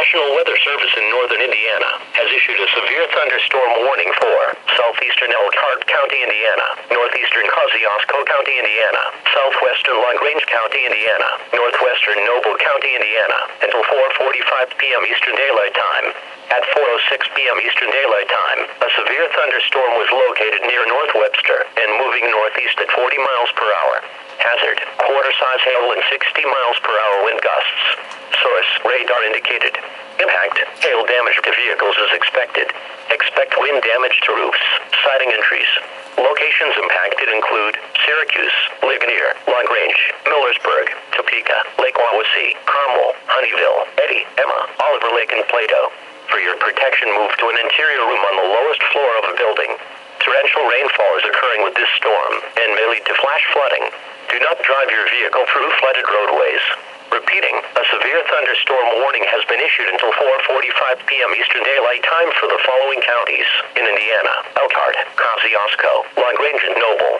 National Weather Service in northern Indiana has issued a severe thunderstorm warning for southeastern Elkhart County, Indiana, northeastern Kosciuszko County, Indiana, southwestern LaGrange County, Indiana, northwestern Noble County, Indiana, until 4:45 p.m. Eastern Daylight Time. At 4:06 p.m. Eastern Daylight Time, a severe thunderstorm was located near North Webster and moving northeast at 40 miles per hour. Hazard, quarter-size hail and 60 miles per hour wind gusts. Source, radar indicated. Impact, hail damage to vehicles is expected. Expect wind damage to roofs, siding and trees. Locations impacted include Syracuse, Ligonier, LaGrange, Millersburg, Topeka, Lake Wawasee, Carmel, Honeyville, Eddy, Emma, Oliver Lake, and Plato. For your protection, move to an interior room on the lowest floor of a building. Torrential rainfall is occurring with this storm and may lead to flash flooding. Do not drive your vehicle through flooded roadways. Repeating, a severe thunderstorm warning has been issued until 4:45 p.m. Eastern Daylight Time for the following counties in Indiana: Elkhart, Kosciuszko, LaGrange, and Noble.